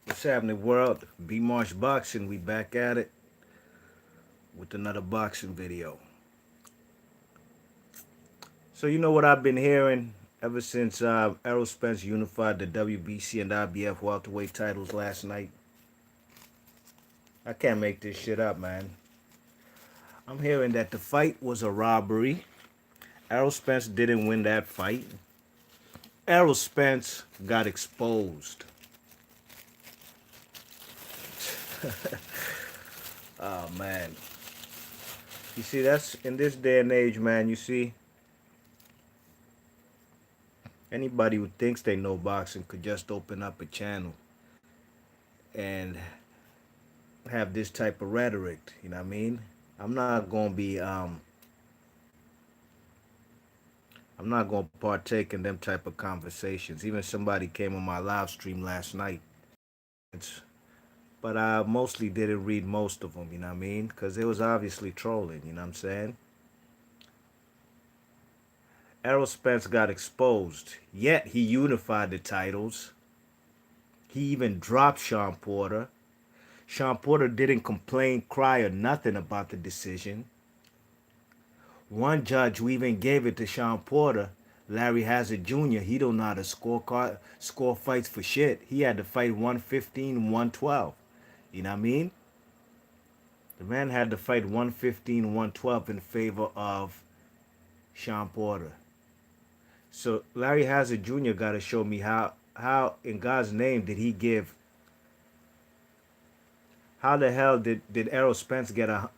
What's happening, world? B Marsh Boxing. We back at it with another boxing video. So you know what I've been hearing ever since Errol Spence unified the WBC and IBF welterweight titles last night. I can't make this shit up, man. I'm hearing that the fight was a robbery. Errol Spence didn't win that fight. Errol Spence got exposed. Oh man. You see, that's in this day and age, man. You see, anybody who thinks they know boxing could just open up a channel and have this type of rhetoric. You know what I mean? I'm not gonna be I'm not gonna partake in them type of conversations. Even somebody came on my live stream last night. It's, but I mostly didn't read most of them, you know what I mean? Because it was obviously trolling, you know what I'm saying? Errol Spence got exposed, yet he unified the titles. He even dropped Sean Porter. Sean Porter didn't complain, cry, or nothing about the decision. One judge who even gave it to Sean Porter, Larry Hazard Jr., he don't know how to score fights for shit. He had to fight 115, 112. You know what I mean? The man had to fight 115, 112 in favor of Sean Porter. So Larry Hazard Jr. got to show me how in God's name did he give, how the hell did Errol Spence get a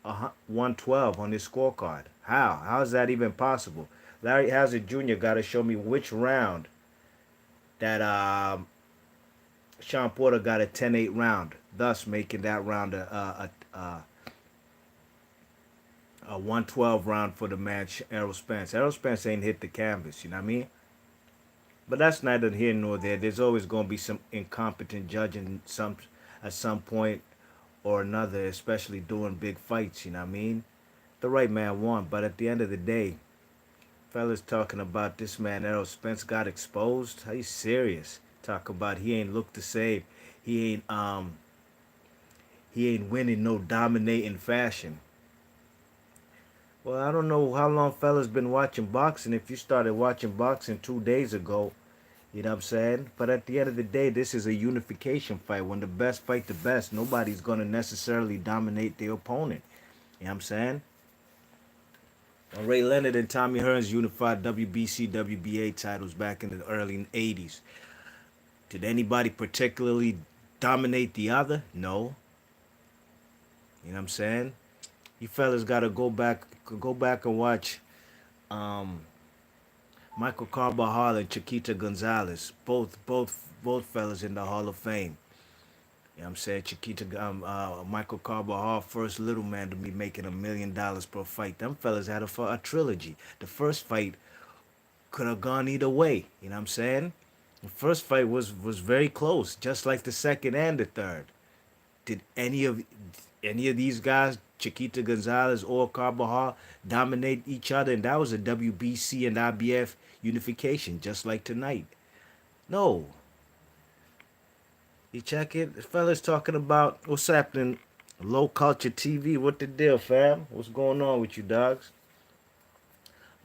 112 on his scorecard? How is that even possible? Larry Hazard Jr. got to show me which round that Sean Porter got a 10-8 round, thus making that round a 112 round for the match. Errol Spence. Errol Spence ain't hit the canvas, you know what I mean? But that's neither here nor there. There's always going to be some incompetent judging at some point or another, especially during big fights, you know what I mean? The right man won, but at the end of the day, fellas talking about this man Errol Spence got exposed. Are you serious? Talk about he ain't looked the same. He ain't he ain't winning no dominating fashion. Well, I don't know how long fellas been watching boxing. If you started watching boxing 2 days ago, you know what I'm saying? But at the end of the day, this is a unification fight. When the best fight the best, nobody's gonna necessarily dominate their opponent. You know what I'm saying? When Ray Leonard and Tommy Hearns unified WBC, WBA titles back in the early 80s. Did anybody particularly dominate the other? No. You know what I'm saying? You fellas gotta go back and watch um, Michael Carbajal and Chiquita Gonzalez. Both fellas in the Hall of Fame. You know what I'm saying? Michael Carbajal, first little man to be making $1 million per fight. Them fellas had a trilogy. The first fight could have gone either way. You know what I'm saying? The first fight was very close, just like the second and the third. Did any of these guys, Chiquita Gonzalez or Carbajal, dominate each other? And that was a WBC and IBF unification, just like tonight. No. You check it? The fella's talking about what's happening. Low Culture TV. What the deal, fam? What's going on with you, dogs?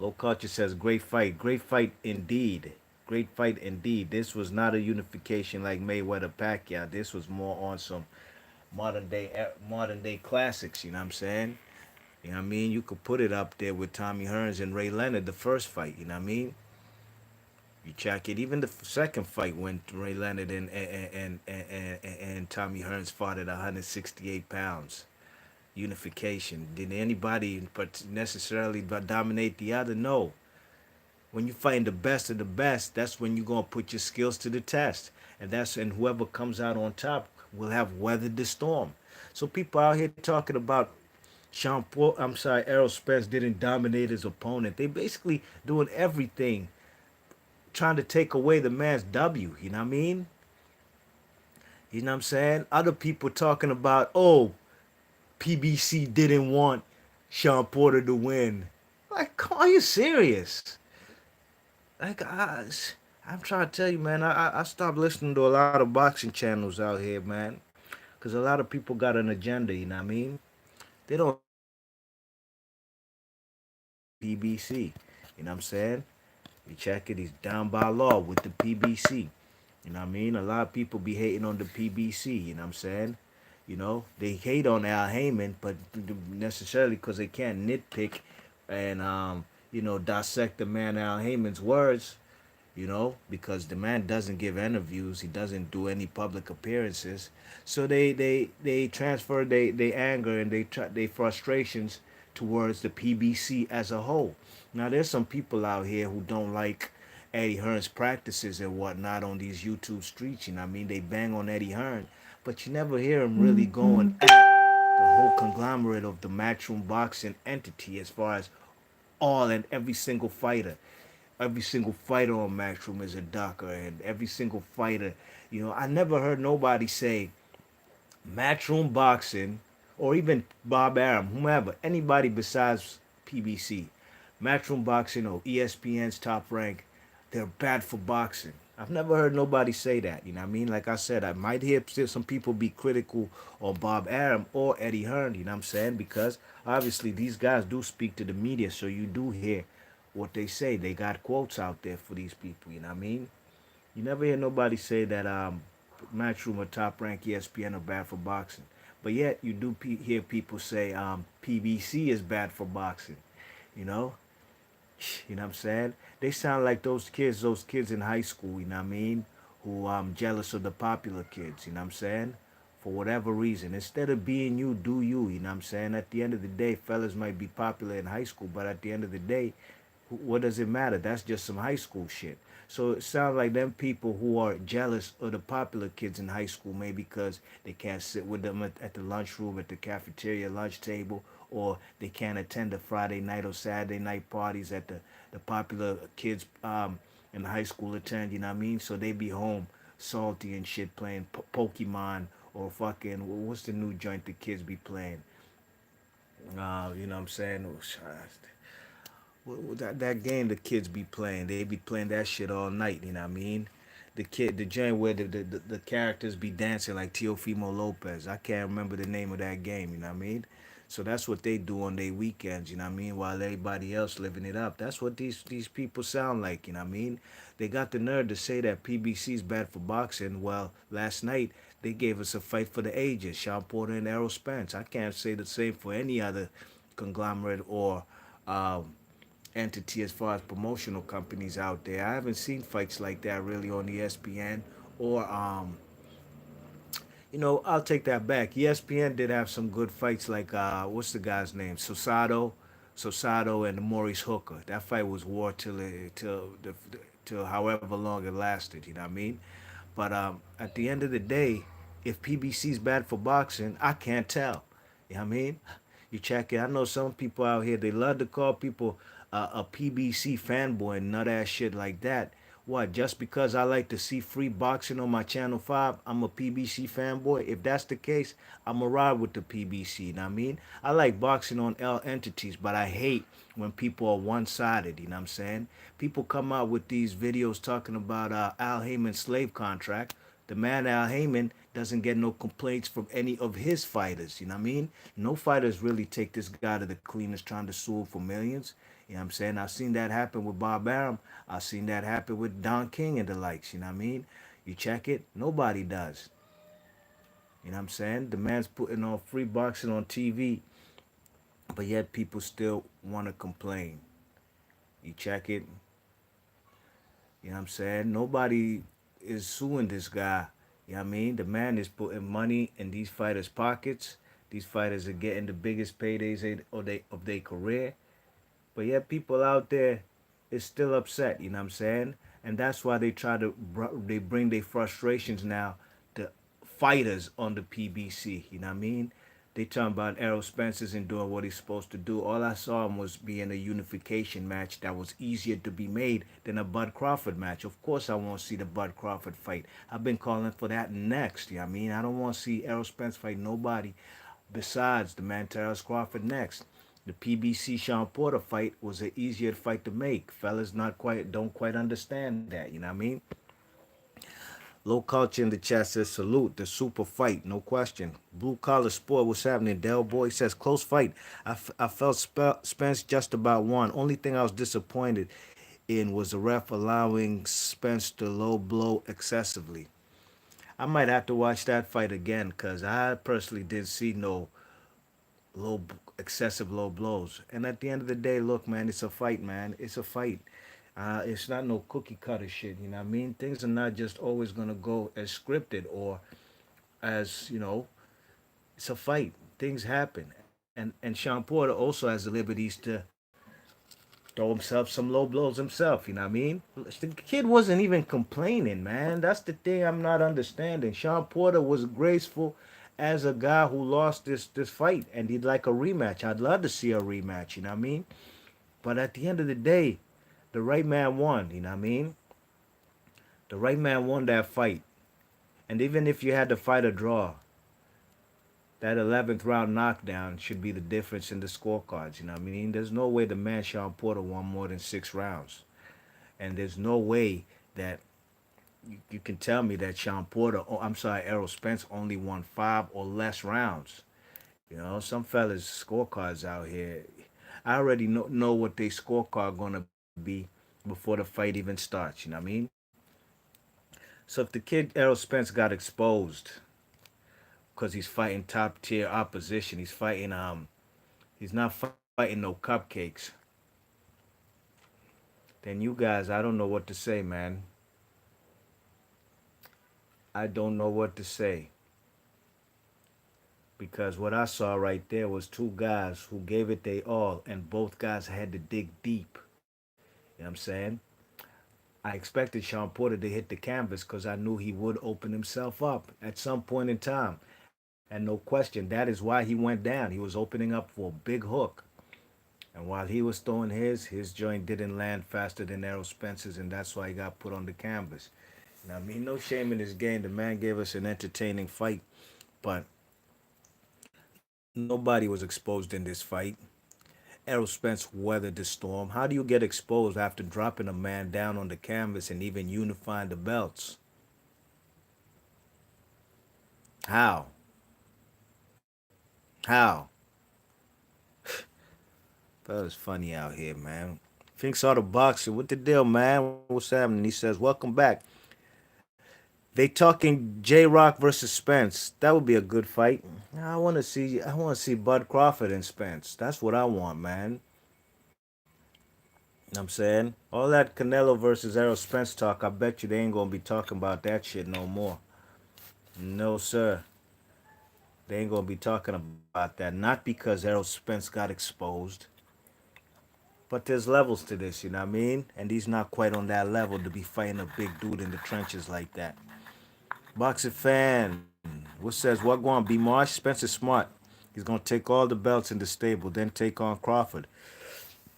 Low Culture says, great fight. Great fight indeed. Great fight indeed. This was not a unification like Mayweather Pacquiao. This was more on some modern day classics, you know what I'm saying? You know what I mean? You could put it up there with Tommy Hearns and Ray Leonard, the first fight, you know what I mean? You check it. Even the second fight when Ray Leonard and Tommy Hearns fought at 168 pounds. Unification. Did anybody necessarily dominate the other? No. When you fighting the best of the best, that's when you're gonna put your skills to the test, and whoever comes out on top will have weathered the storm. So people out here talking about Errol Spence didn't dominate his opponent. They basically doing everything trying to take away the man's W. You know what I mean? You know what I'm saying? Other people talking about, oh, PBC didn't want Sean Porter to win. Like, are you serious? Like, I'm trying to tell you, man. I stopped listening to a lot of boxing channels out here, man. Because a lot of people got an agenda, you know what I mean? They don't hear PBC. You know what I'm saying? You check it, he's down by law with the PBC. You know what I mean? A lot of people be hating on the PBC, you know what I'm saying? You know, they hate on Al Heyman, but necessarily because they can't nitpick and, dissect the man Al Heyman's words, because the man doesn't give interviews, he doesn't do any public appearances. So they transfer they anger and they frustrations towards the PBC as a whole. Now there's some people out here who don't like Eddie Hearn's practices and whatnot on these YouTube streets. You know what I mean? They bang on Eddie Hearn, but you never hear him really going at the whole conglomerate of the matchroom boxing entity as far as all and every single fighter. Every single fighter on Matchroom is a ducker, and every single fighter, I never heard nobody say Matchroom Boxing, or even Bob Arum, whomever, anybody besides PBC, Matchroom Boxing or ESPN's Top Rank, they're bad for boxing. I've never heard nobody say that. You know what I mean? Like I said, I might hear some people be critical of Bob Arum or Eddie Hearn. You know what I'm saying? Because obviously these guys do speak to the media, so you do hear what they say. They got quotes out there for these people. You know what I mean? You never hear nobody say that Matchroom or Top Rank ESPN are bad for boxing. But yet you do hear people say PBC is bad for boxing. You know, you know what I'm saying? They sound like those kids in high school. You know what I mean? Who jealous of the popular kids. You know what I'm saying? For whatever reason, instead of being you, do you. You know what I'm saying? At the end of the day, fellas might be popular in high school, but at the end of the day, what does it matter? That's just some high school shit. So it sounds like them people who are jealous of the popular kids in high school, maybe because they can't sit with them at the lunchroom, at the cafeteria, lunch table, or they can't attend the Friday night or Saturday night parties at the popular kids in the high school attend, you know what I mean? So they be home salty and shit playing Pokemon or fucking, what's the new joint the kids be playing? You know what I'm saying? That game the kids be playing, they be playing that shit all night. You know what I mean? The joint where the characters be dancing like Teofimo Lopez. I can't remember the name of that game. You know what I mean? So that's what they do on their weekends. You know what I mean? While everybody else living it up. That's what these people sound like. You know what I mean? They got the nerve to say that PBC is bad for boxing. Well, last night they gave us a fight for the ages. Sean Porter and Errol Spence. I can't say the same for any other conglomerate or um, entity as far as promotional companies out there. I haven't seen fights like that really on ESPN or I'll take that back. ESPN did have some good fights like what's the guy's name? Sosado and Maurice Hooker. That fight was war till however long it lasted, you know what I mean? But at the end of the day, if PBC's bad for boxing, I can't tell. You know what I mean? You check it. I know some people out here, they love to call people a PBC fanboy and nut ass shit like that. What, just because I like to see free boxing on my Channel 5, I'm a PBC fanboy? If that's the case, I'm a ride with the PBC. You know what I mean? I like boxing on L entities, but I hate when people are one sided. You know what I'm saying? People come out with these videos talking about Al Heyman's slave contract. The man Al Heyman doesn't get no complaints from any of his fighters. You know what I mean? No fighters really take this guy to the cleaners trying to sue him for millions. You know what I'm saying? I've seen that happen with Bob Arum. I've seen that happen with Don King and the likes. You know what I mean? You check it, nobody does. You know what I'm saying? The man's putting on free boxing on TV, but yet people still want to complain. You check it, you know what I'm saying? Nobody is suing this guy. You know what I mean? The man is putting money in these fighters' pockets. These fighters are getting the biggest paydays of their career. But yet people out there is still upset, you know what I'm saying? And that's why they bring their frustrations now to fighters on the PBC, you know what I mean? They talking about Errol Spence isn't doing what he's supposed to do. All I saw him was being a unification match that was easier to be made than a Bud Crawford match. Of course I want to see the Bud Crawford fight. I've been calling for that next, you know what I mean? I don't want to see Errol Spence fight nobody besides the man Terrence Crawford next. The PBC Sean Porter fight was an easier fight to make. Fellas not quite don't quite understand that, you know what I mean? Low culture in the chat says salute, the super fight, no question. Blue collar sport, what's happening? Del Boy says close fight. I felt Spence just about won. Only thing I was disappointed in was the ref allowing Spence to low blow excessively. I might have to watch that fight again because I personally didn't see no low, excessive low blows. And at the end of the day, look, man, it's a fight, man. It's a fight. It's not no cookie cutter shit. You know what I mean? Things are not just always gonna go as scripted or as It's a fight. Things happen, and Sean Porter also has the liberties to throw himself some low blows himself. You know what I mean? The kid wasn't even complaining, man. That's the thing I'm not understanding. Sean Porter was graceful as a guy who lost this fight, and he'd like a rematch. I'd love to see a rematch. You know what I mean? But at the end of the day, the right man won. You know what I mean? The right man won that fight. And even if you had to fight a draw, that 11th round knockdown should be the difference in the scorecards. You know what I mean? There's no way the man Sean Porter won more than 6 rounds. And there's no way that you can tell me that Sean Porter, oh, I'm sorry, Errol Spence only won 5 or less rounds. Some fellas scorecards out here. I already know what their scorecard gonna be before the fight even starts. You know what I mean? So if the kid Errol Spence got exposed because he's fighting top tier opposition, he's not fighting no cupcakes. Then you guys, I don't know what to say, man. I don't know what to say because what I saw right there was two guys who gave it their all, and both guys had to dig deep. You know what I'm saying? I expected Sean Porter to hit the canvas because I knew he would open himself up at some point in time. And no question, that is why he went down. He was opening up for a big hook. And while he was throwing his joint didn't land faster than Errol Spence's, and that's why he got put on the canvas. Now, I mean, no shame in this game. The man gave us an entertaining fight, but nobody was exposed in this fight. Errol Spence weathered the storm. How do you get exposed after dropping a man down on the canvas and even unifying the belts? How? How? That was funny out here, man. Finks saw the boxer. What the deal, man? What's happening? He says, "Welcome back." They talking J Rock versus Spence. That would be a good fight. I want to see Bud Crawford and Spence. That's what I want, man. You know what I'm saying? All that Canelo versus Errol Spence talk, I bet you they ain't gonna be talking about that shit no more. No, sir. They ain't gonna be talking about that. Not because Errol Spence got exposed, but there's levels to this, you know what I mean? And he's not quite on that level to be fighting a big dude in the trenches like that. Boxing fan, what says what going be Marsh? Spence is smart. He's gonna take all the belts in the stable, then take on Crawford.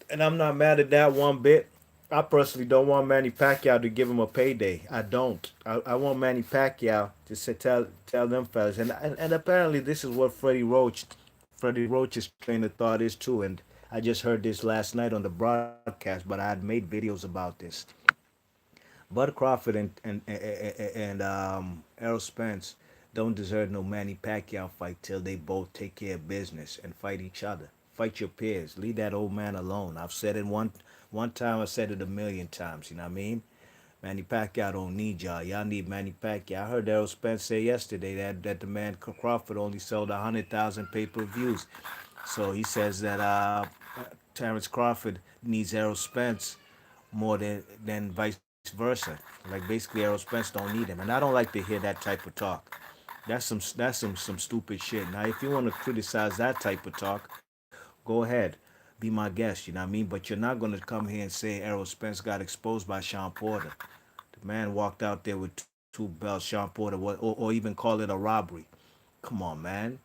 And I'm not mad at that one bit. I personally don't want Manny Pacquiao to give him a payday. I don't. I want Manny Pacquiao to tell them fellas. And apparently this is what Freddie Roach's train of thought is too. And I just heard this last night on the broadcast, but I had made videos about this. Bud Crawford and Errol Spence don't deserve no Manny Pacquiao fight till they both take care of business and fight each other. Fight your peers. Leave that old man alone. I've said it one time. I said it a million times. You know what I mean? Manny Pacquiao don't need y'all. Y'all need Manny Pacquiao. I heard Errol Spence say yesterday that the man Crawford only sold 100,000 pay-per-views. So he says that Terrence Crawford needs Errol Spence more than vice versa. Like basically Errol Spence don't need him, and I don't like to hear that type of talk. That's some stupid shit. Now if you want to criticize that type of talk, go ahead, be my guest. You know what I mean? But you're not gonna come here and say Errol Spence got exposed by Sean Porter. The man walked out there with two belts. Sean Porter, or even call it a robbery. Come on, man.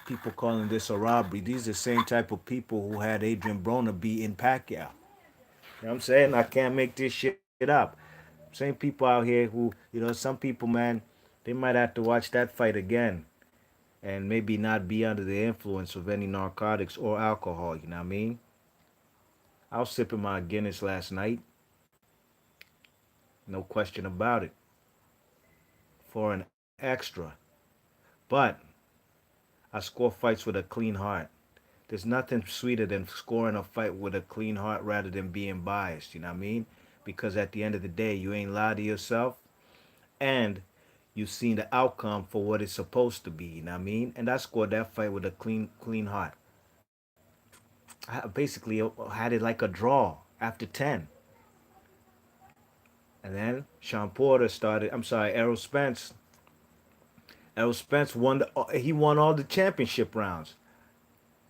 People calling this a robbery. These are the same type of people who had Adrian Broner beat in Pacquiao. You know what I'm saying? I can't make this shit up. Same people out here who, some people, man, they might have to watch that fight again and maybe not be under the influence of any narcotics or alcohol. You know what I mean? I was sipping my Guinness last night, no question about it, for an extra. But I score fights with a clean heart. There's nothing sweeter than scoring a fight with a clean heart rather than being biased. You know what I mean? Because at the end of the day, you ain't lied to yourself, and you've seen the outcome for what it's supposed to be. You know what I mean? And I scored that fight with a clean heart. I basically had it like a draw after 10. And then Sean Porter started. I'm sorry, Errol Spence. Errol Spence won. He won all the championship rounds.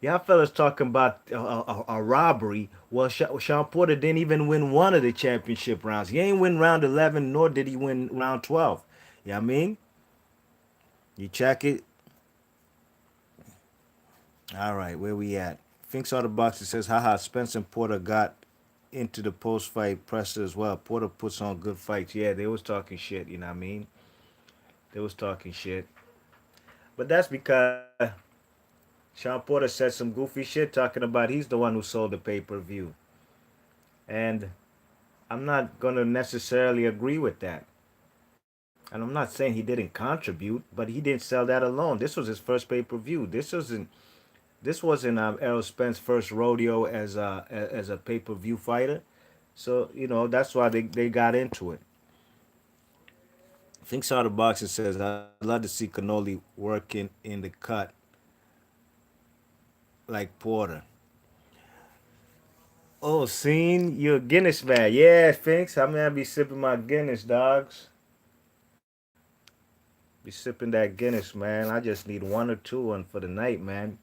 Y'all fellas talking about a robbery. Well, Sean Porter didn't even win one of the championship rounds. He ain't win round 11, nor did he win round 12. You know what I mean? You check it. All right, where we at? Finks out the box. It says, haha, Spence and Porter got into the post-fight presser as well. Porter puts on good fights. Yeah, they was talking shit, you know what I mean? They was talking shit. But that's because Sean Porter said some goofy shit talking about he's the one who sold the pay-per-view. And I'm not going to necessarily agree with that. And I'm not saying he didn't contribute, but he didn't sell that alone. This was his first pay-per-view. This wasn't Errol Spence's first rodeo as a pay-per-view fighter. So, that's why they got into it. Thinks out of the box and says, I'd love to see Canoli working in the cut like Porter. Oh, scene, you're a Guinness man. Yeah, Finks. I be sipping my Guinness, dogs. Be sipping that Guinness, man. I just need one or two on for the night, man.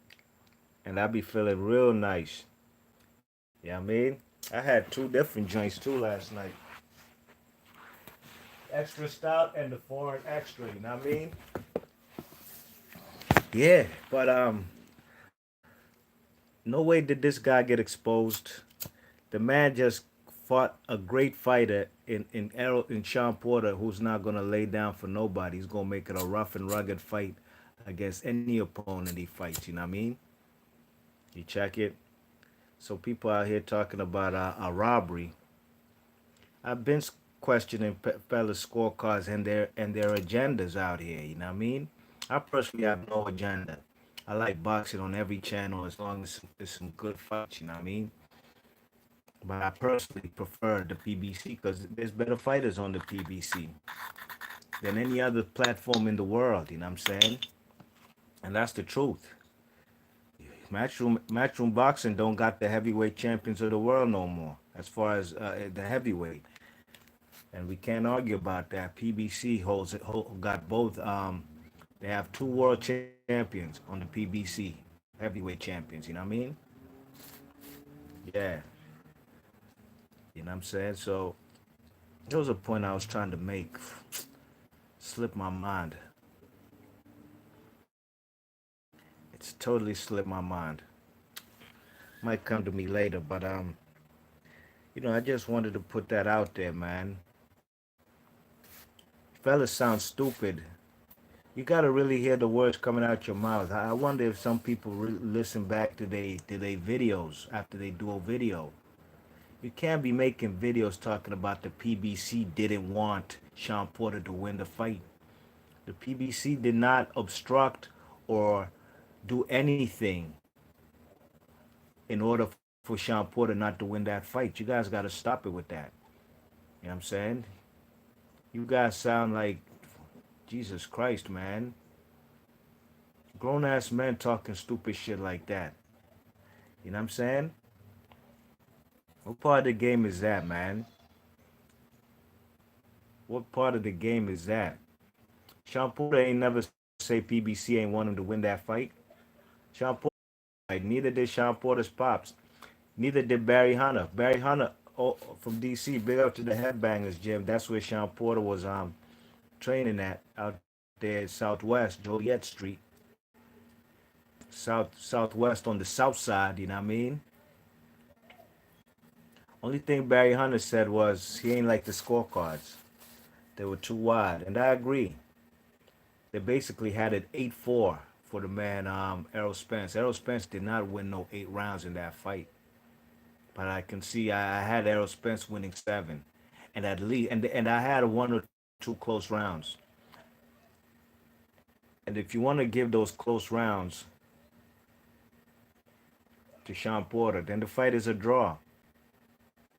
And I be feeling real nice. Yeah, I mean? I had two different joints too last night. Extra stout and the foreign extra, you know what I mean? Yeah, but no way did this guy get exposed. The man just fought a great fighter in Sean Porter, who's not gonna lay down for nobody. He's gonna make it a rough and rugged fight against any opponent he fights. You know what I mean? You check it. So people out here talking about a robbery. I've been questioning fellas' scorecards and their agendas out here. You know what I mean? I personally have no agenda. I like boxing on every channel as long as there's some good fights. You know what I mean? But I personally prefer the PBC because there's better fighters on the PBC than any other platform in the world. You know what I'm saying? And that's the truth. Matchroom boxing don't got the heavyweight champions of the world no more, as far as the heavyweight, and we can't argue about that. PBC got both. They have two world champions on the PBC, heavyweight champions. You know what I mean? Yeah, you know what I'm saying. So there was a point I was trying to make. Slipped my mind. It's totally slipped my mind. Might come to me later, but I just wanted to put that out there, man. Fellas sound stupid. You gotta really hear the words coming out your mouth. I wonder if some people listen back to they videos after they do a video. You can't be making videos talking about the PBC didn't want Sean Porter to win the fight. The PBC did not obstruct or do anything in order for Sean Porter not to win that fight. You guys got to stop it with that. You know what I'm saying? You guys sound like Jesus Christ, man. Grown ass men talking stupid shit like that. You know what I'm saying? What part of the game is that, man? What part of the game is that? Sean Porter ain't never say PBC ain't want him to win that fight. Sean Porter, like, neither did Sean Porter's pops. Neither did Barry Hunter. Barry Hunter, from DC, big up to the Headbangers gym. That's where Sean Porter was training at out there at Southwest, Joliet Street, Southwest on the south side. You know what I mean? Only thing Barry Hunter said was he ain't like the scorecards. They were too wide, and I agree. They basically had it 8-4 for the man Errol Spence. Errol Spence did not win no 8 rounds in that fight, but I can see I had Errol Spence winning 7, and at least and I had 1 or 2 close rounds. And if you want to give those close rounds to Sean Porter, then the fight is a draw.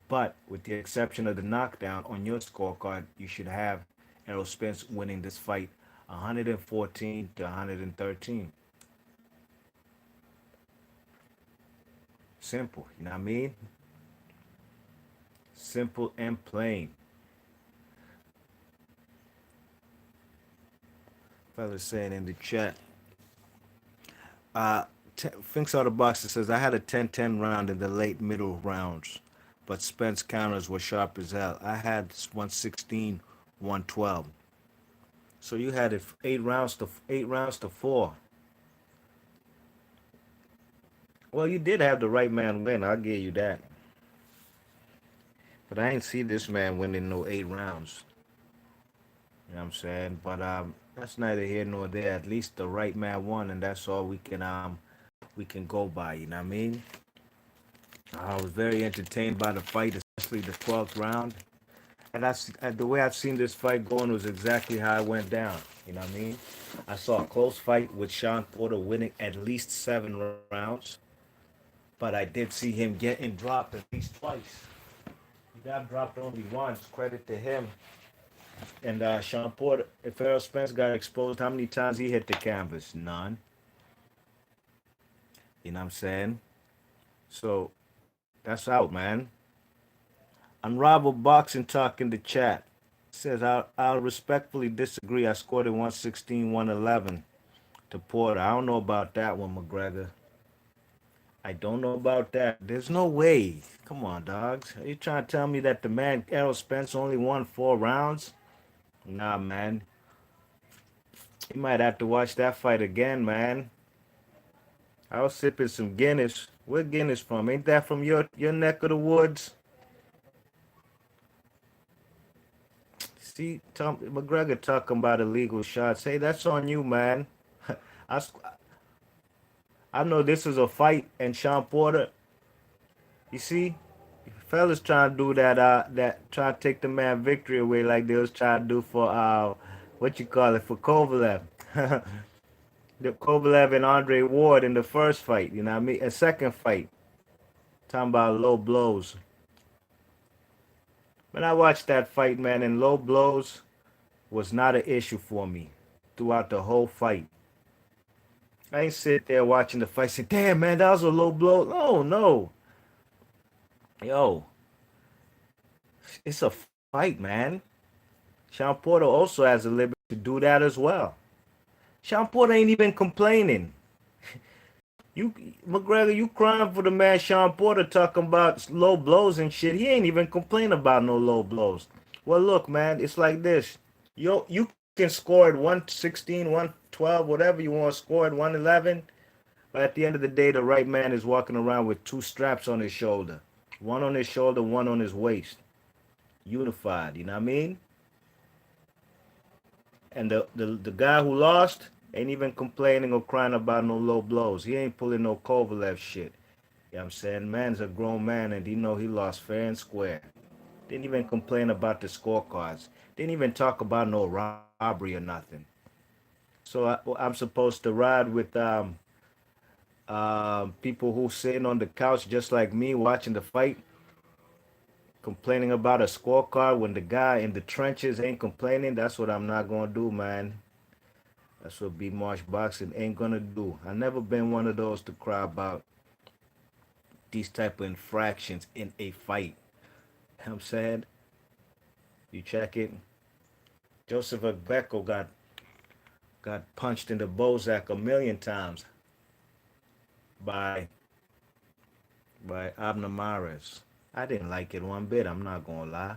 But with the exception of the knockdown on your scorecard, you should have Errol Spence winning this fight 114 to 113. Simple, you know what I mean? Simple and plain. Fellas saying in the chat, uh, Finks out of box that says I had a 10-10 round in the late middle rounds, but Spence counters were sharp as hell. I had 116, 112. So you had it 8 rounds to 4. Well, you did have the right man win. I'll give you that. But I ain't see this man winning no 8 rounds. You know what I'm saying? But that's neither here nor there. At least the right man won, and that's all we can go by. You know what I mean? I was very entertained by the fight, especially the 12th round. And the way I've seen this fight going was exactly how it went down. You know what I mean? I saw a close fight with Sean Porter winning at least 7 rounds, but I did see him getting dropped at least twice. He got dropped only once. Credit to him. And Sean Porter, if Errol Spence got exposed, how many times he hit the canvas? None. You know what I'm saying? So that's out, man. Unrivaled Boxing Talk in the chat says, I'll respectfully disagree. I scored in 116, 111 to Porter. I don't know about that one, McGregor. I don't know about that. There's no way. Come on, dogs. Are you trying to tell me that the man Errol Spence only won 4 rounds? Nah, man. You might have to watch that fight again, man. I was sipping some Guinness. Where Guinness from? Ain't that from your neck of the woods? See, Tom McGregor talking about illegal shots. Hey, that's on you, man. I, I know this is a fight, and Sean Porter. You see, fellas trying to do that trying to take the man victory away like they was trying to do for what you call it, for Kovalev. The Kovalev and Andre Ward in the first fight, you know what I mean? A second fight. Talking about low blows. When I watched that fight, man, and low blows was not an issue for me throughout the whole fight. I ain't sit there watching the fight say, damn, man, that was a low blow. No, no. Yo, it's a fight, man. Sean Porter also has the liberty to do that as well. Sean Porter ain't even complaining. You, McGregor, you crying for the man Sean Porter talking about low blows and shit. He ain't even complaining about no low blows. Well, look, man, it's like this. You can score at 116, 112, whatever you want to score at 111. But at the end of the day, the right man is walking around with 2 straps on his shoulder. One on his shoulder, one on his waist. Unified, you know what I mean? And the guy who lost ain't even complaining or crying about no low blows. He ain't pulling no Kovalev shit. You know what I'm saying? Man's a grown man and he know he lost fair and square. Didn't even complain about the scorecards. Didn't even talk about no robbery or nothing. So I'm supposed to ride with people who sitting on the couch just like me watching the fight, complaining about a scorecard when the guy in the trenches ain't complaining. That's what I'm not gonna do, man. That's what B Marsh Boxing ain't gonna do. I never been one of those to cry about these type of infractions in a fight. You know what I'm saying? You check it. Joseph Agbeko got punched in the Bozak a million times by Abner Mares. I didn't like it one bit, I'm not gonna lie.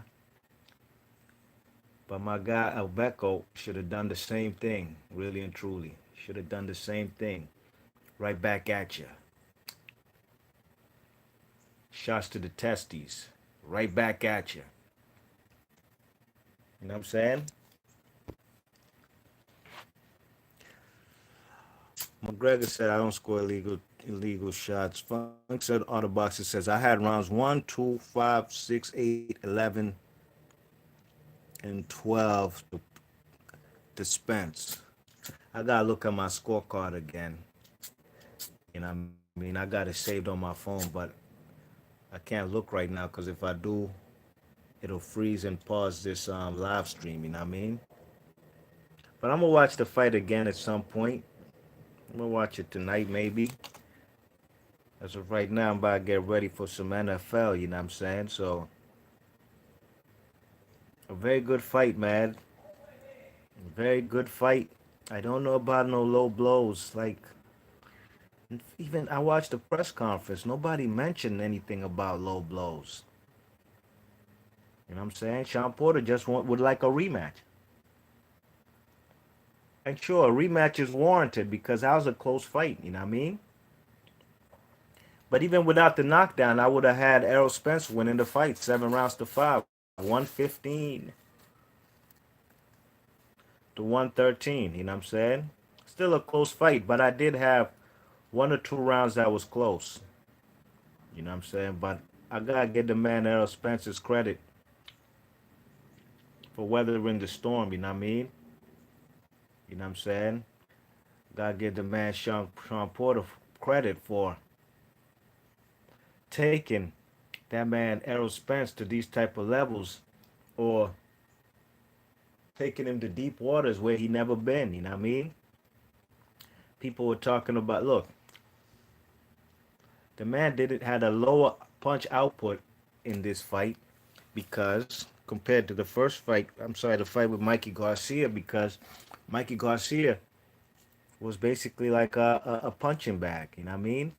But my guy Agbeko should have done the same thing, really and truly. Should have done the same thing. Right back at you. Shots to the testes. Right back at you. You know what I'm saying? McGregor said I don't score illegal shots. Funk said Otterboxer says I had rounds 1, 2, 5, 6, 8, 11, and 12 to Spence. I gotta look at my scorecard again. You know what I mean? I got it saved on my phone, but I can't look right now because if I do, it'll freeze and pause this live stream. You know what I mean? But I'm gonna watch the fight again at some point. I'm gonna watch it tonight, maybe. As of right now, I'm about to get ready for some NFL. You know what I'm saying? So a very good fight, man. Very good fight. I don't know about no low blows. Like even I watched the press conference. Nobody mentioned anything about low blows. You know what I'm saying? Sean Porter just would like a rematch. And sure, a rematch is warranted because that was a close fight. You know what I mean? But even without the knockdown, I would have had Errol Spence winning the fight, 7 rounds to 5, 115 to 113. You know what I'm saying? Still a close fight, but I did have 1 or 2 rounds that was close. You know what I'm saying? But I gotta give the man Errol Spence's credit for weathering the storm. You know what I mean? You know what I'm saying? Gotta give the man Sean Porter credit for taking that man Errol Spence to these type of levels, or taking him to deep waters where he never been. You know what I mean? People were talking about, look, the man didn't had a lower punch output in this fight because compared to the first fight, I'm sorry, the fight with Mikey Garcia, because Mikey Garcia was basically like a punching bag. You know what I mean?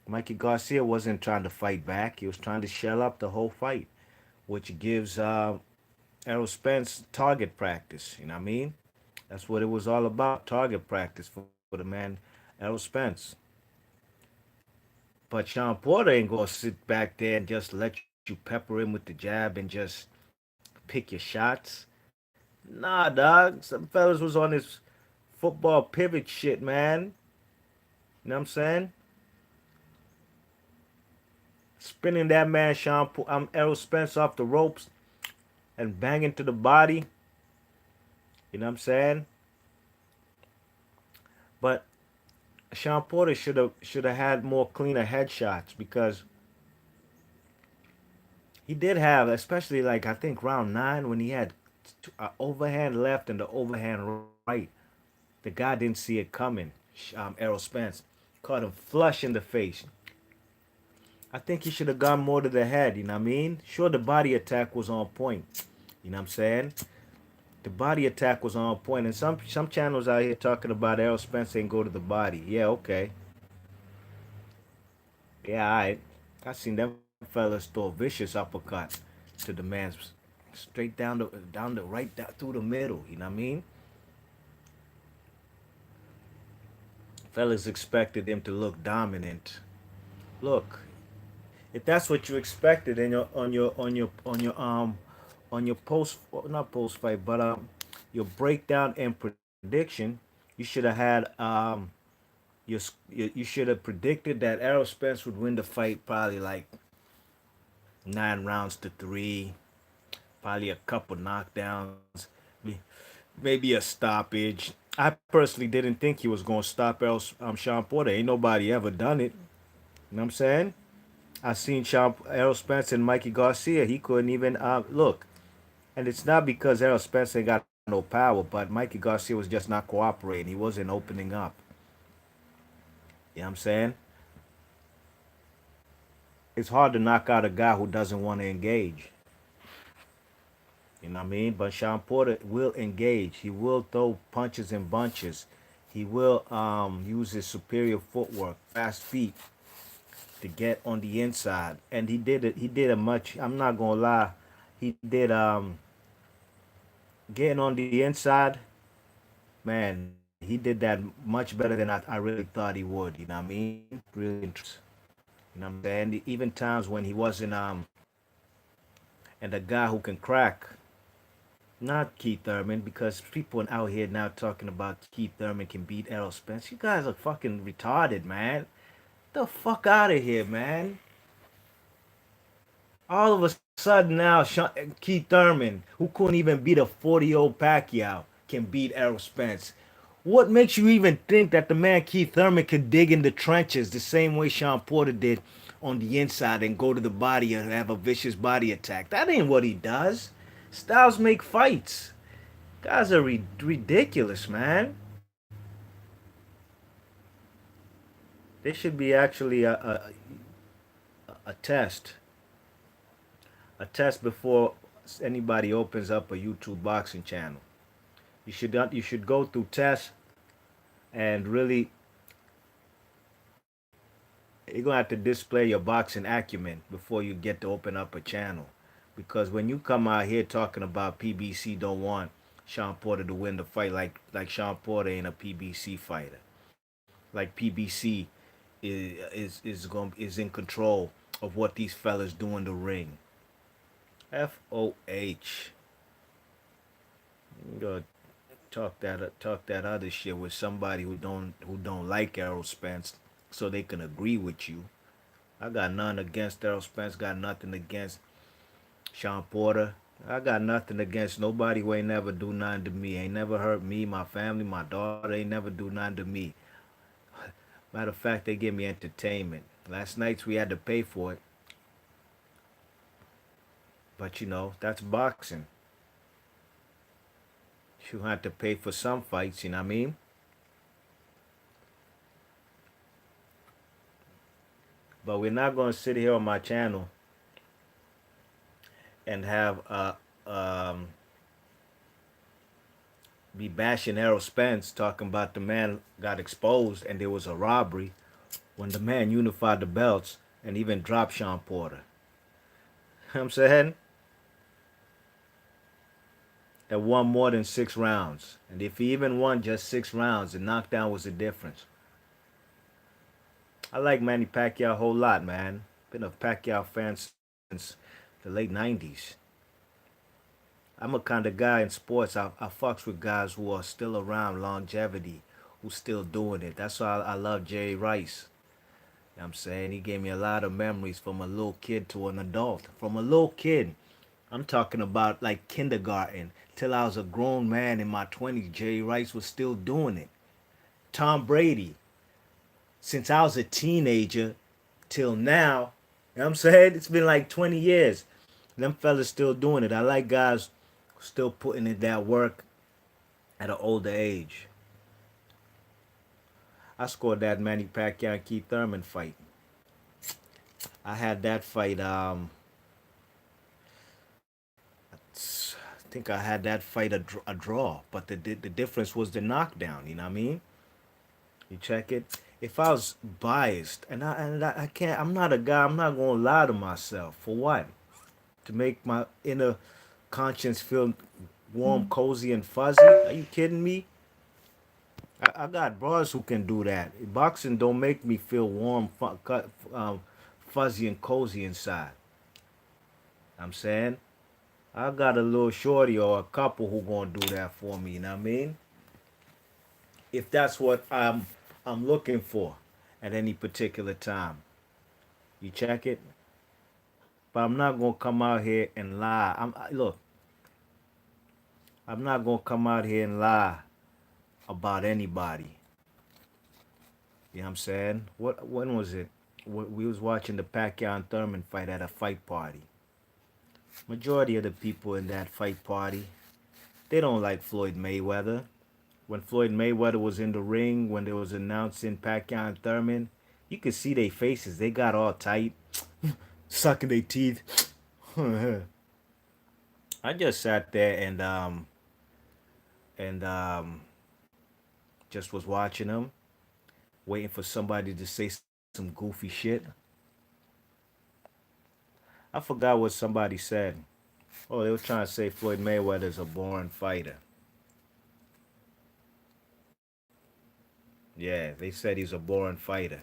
Mikey Garcia wasn't trying to fight back. He was trying to shell up the whole fight, which gives Errol Spence target practice. You know what I mean? That's what it was all about, target practice for the man Errol Spence. But Sean Porter ain't gonna sit back there and just let you pepper him with the jab and just pick your shots. Nah, dog. Some fellas was on this football pivot shit, man. You know what I'm saying? Spinning that man Errol Spence off the ropes and banging to the body. You know what I'm saying? But Sean Porter should have had more cleaner headshots because he did have, especially like I think round 9 when he had overhand left and the overhand right. The guy didn't see it coming. Errol Spence caught him flush in the face. I think he should have gone more to the head. You know what I mean? Sure, the body attack was on point. You know what I'm saying? The body attack was on point, and some channels out here talking about Errol Spence ain't go to the body. Yeah, okay. Yeah, I seen them fellas throw a vicious uppercut to the man's straight down the right down through the middle. You know what I mean? Fellas expected him to look dominant. Look, if that's what you expected in your post, not post fight, but your breakdown and prediction, you should have had you should have predicted that Errol Spence would win the fight probably like 9 rounds to 3, probably a couple knockdowns, maybe a stoppage. I personally didn't think he was going to stop Sean Porter. Ain't nobody ever done it. You know what I'm saying? I seen Errol Spence and Mikey Garcia. He couldn't even look. And it's not because Errol Spence ain't got no power, but Mikey Garcia was just not cooperating. He wasn't opening up. You know what I'm saying? It's hard to knock out a guy who doesn't want to engage. You know what I mean? But Sean Porter will engage. He will throw punches in bunches. He will use his superior footwork, fast feet, to get on the inside. And he did it. He did a much. I'm not gonna lie. He did getting on the inside. Man, he did that much better than I really thought he would. You know what I mean? Really interesting. You know what I'm saying? Even times when he wasn't and the guy who can crack. Not Keith Thurman, because people out here now talking about Keith Thurman can beat Errol Spence. You guys are fucking retarded, man. The fuck out of here, man. All of a sudden now, Keith Thurman, who couldn't even beat a 40-year-old Pacquiao, can beat Errol Spence. What makes you even think that the man Keith Thurman could dig in the trenches the same way Sean Porter did on the inside and go to the body and have a vicious body attack? That ain't what he does. Styles make fights. Guys are ridiculous, man. There should be actually a test, a test before anybody opens up a YouTube boxing channel. You should go through tests and really you're gonna have to display your boxing acumen before you get to open up a channel. Because when you come out here talking about PBC don't want Sean Porter to win the fight, like Sean Porter ain't a PBC fighter. Like PBC is in control of what these fellas do in the ring. FOH. You gotta talk that other shit with somebody who don't like Errol Spence so they can agree with you. I got nothing against Errol Spence, got nothing against Sean Porter. I got nothing against nobody who ain't never do nothing to me. Ain't never hurt me, my family, my daughter ain't never do nothing to me. Matter of fact, they give me entertainment. Last nights we had to pay for it. But that's boxing. You had to pay for some fights, you know what I mean? But we're not gonna sit here on my channel and have be bashing Errol Spence talking about the man got exposed and there was a robbery when the man unified the belts and even dropped Sean Porter. You know what I'm saying? And won more than 6 rounds. And if he even won just 6 rounds, the knockdown was the difference. I like Manny Pacquiao a whole lot, man. Been a Pacquiao fan since the late 90s. I'm a kind of guy in sports. I fucks with guys who are still around, longevity, who's still doing it. That's why I love Jerry Rice. You know what I'm saying? He gave me a lot of memories from a little kid to an adult. From a little kid, I'm talking about like kindergarten till I was a grown man in my 20s. Jerry Rice was still doing it. Tom Brady, since I was a teenager till now, you know what I'm saying? It's been like 20 years. Them fellas still doing it. I like guys still putting in that work at an older age. I scored that Manny Pacquiao and Keith Thurman fight. I had that fight. I think I had that fight a draw, but the difference was the knockdown. You know what I mean? You check it. If I was biased, and I can't, I'm not a guy. I'm not gonna lie to myself. For what? To make my inner conscience feel warm, cozy, and fuzzy? Are you kidding me? I got bros who can do that. Boxing don't make me feel warm, fuzzy, and cozy inside. I'm saying I got a little shorty or a couple who gonna do that for me. You know what I mean? If that's what I'm looking for at any particular time, you check it. But I'm not gonna come out here and lie. Look. I'm not gonna come out here and lie about anybody. You know what I'm saying? When was it? We was watching the Pacquiao and Thurman fight at a fight party. Majority of the people in that fight party, they don't like Floyd Mayweather. When Floyd Mayweather was in the ring, when they was announcing Pacquiao and Thurman, you could see their faces. They got all tight, sucking their teeth. I just sat there and just was watching them, waiting for somebody to say some goofy shit. I forgot what somebody said. Oh, they were trying to say Floyd Mayweather's a boring fighter. Yeah, they said he's a boring fighter.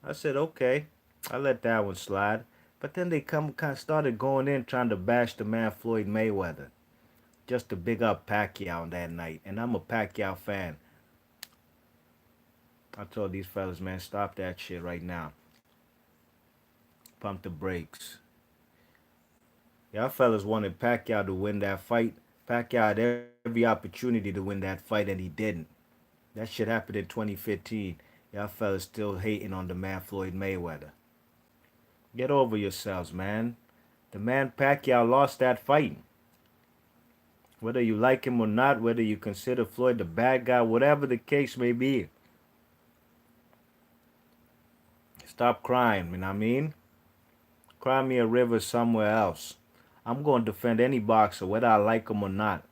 I said, okay. I let that one slide. But then they kind of started going in trying to bash the man Floyd Mayweather. just to big up Pacquiao on that night. And I'm a Pacquiao fan. I told these fellas, man, stop that shit right now. Pump the brakes. Y'all fellas wanted Pacquiao to win that fight. Pacquiao had every opportunity to win that fight, and he didn't. That shit happened in 2015. Y'all fellas still hating on the man Floyd Mayweather. Get over yourselves, man. The man Pacquiao lost that fight. Whether you like him or not, whether you consider Floyd the bad guy, whatever the case may be, stop crying, you know what I mean? Cry me a river somewhere else. I'm going to defend any boxer, whether I like him or not.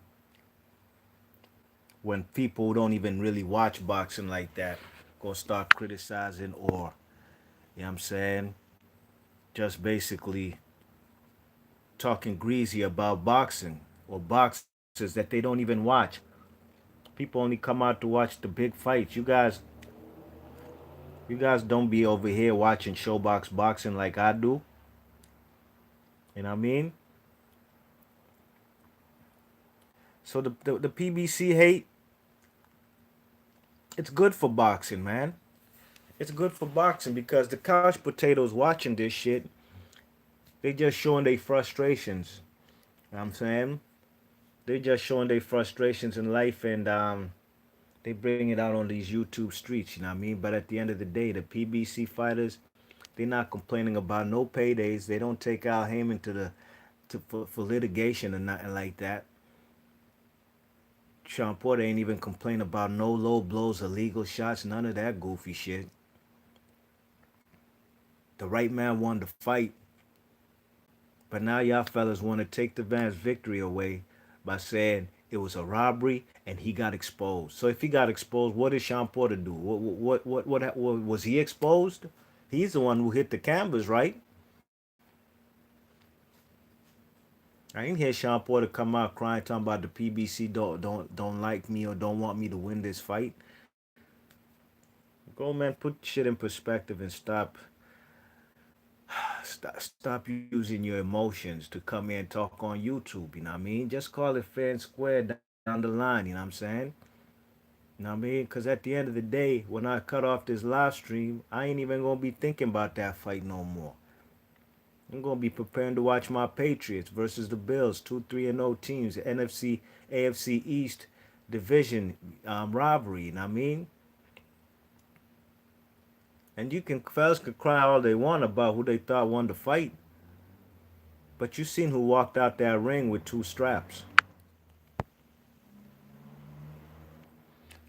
When people who don't even really watch boxing like that go start criticizing or, you know what I'm saying, just basically talking greasy about boxing or boxers that they don't even watch. People only come out to watch the big fights. You guys don't be over here watching showbox boxing like I do. You know what I mean? So the PBC hate, it's good for boxing, man. It's good for boxing because the couch potatoes watching this shit, they just showing their frustrations. You know what I'm saying? They just showing their frustrations in life and they bring it out on these YouTube streets, you know what I mean? But at the end of the day, the PBC fighters, they're not complaining about no paydays. They don't take Al Heyman for litigation or nothing like that. Sean Porter ain't even complain about no low blows, illegal shots, none of that goofy shit. The right man won the fight, but now y'all fellas want to take the man's victory away by saying it was a robbery and he got exposed. So if he got exposed, what did Sean Porter do? What was he exposed? He's the one who hit the canvas, right? I ain't hear Sean Porter come out crying, talking about the PBC don't like me or don't want me to win this fight. Go man, put shit in perspective and stop using your emotions to come here and talk on YouTube. You know what I mean? Just call it fair and square down the line. You know what I'm saying? You know what I mean? Because at the end of the day, when I cut off this live stream, I ain't even gonna be thinking about that fight no more. I'm gonna be preparing to watch my Patriots versus the Bills, 2-3-0 teams, NFC, AFC East division rivalry. You know what I mean? And you can fellas could cry all they want about who they thought won the fight, but you seen who walked out that ring with two straps.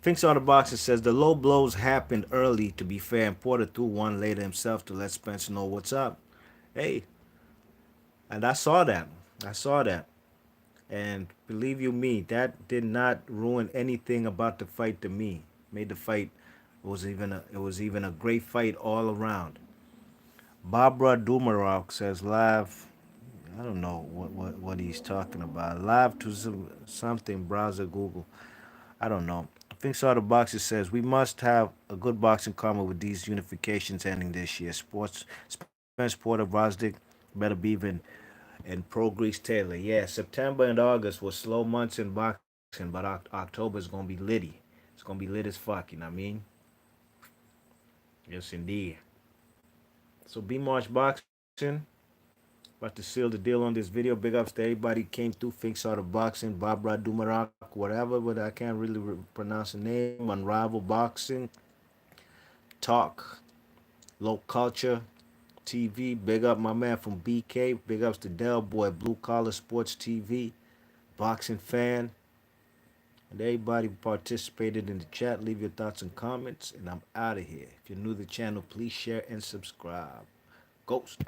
Finks on the boxer says the low blows happened early to be fair, and Porter threw one later himself to let Spence know what's up. Hey, and I saw that. I saw that. And believe you me, that did not ruin anything about the fight to me. Made the fight it was even a great fight all around. Barbara Dumarok says live. I don't know what he's talking about. Live to something browser Google. I don't know. I think so. The boxer says we must have a good boxing karma with these unifications ending this year. Sports Spence Porter Brosdick better be in Pro Grease Taylor. Yeah, September and August was slow months in boxing, but October is gonna be litty. It's gonna be lit as fuck. You know what I mean? Yes, indeed. So B March Boxing. About to seal the deal on this video. Big ups to everybody who came through. Finks out of boxing, Barbara Dumarak, whatever, but I can't really pronounce the name. Unrivaled Boxing, Talk, Low Culture, TV. Big up my man from BK. Big ups to Del Boy, Blue Collar Sports TV, Boxing Fan, and everybody who participated in the chat. Leave your thoughts and comments, and I'm out of here. If you're new to the channel, please share and subscribe. Ghost.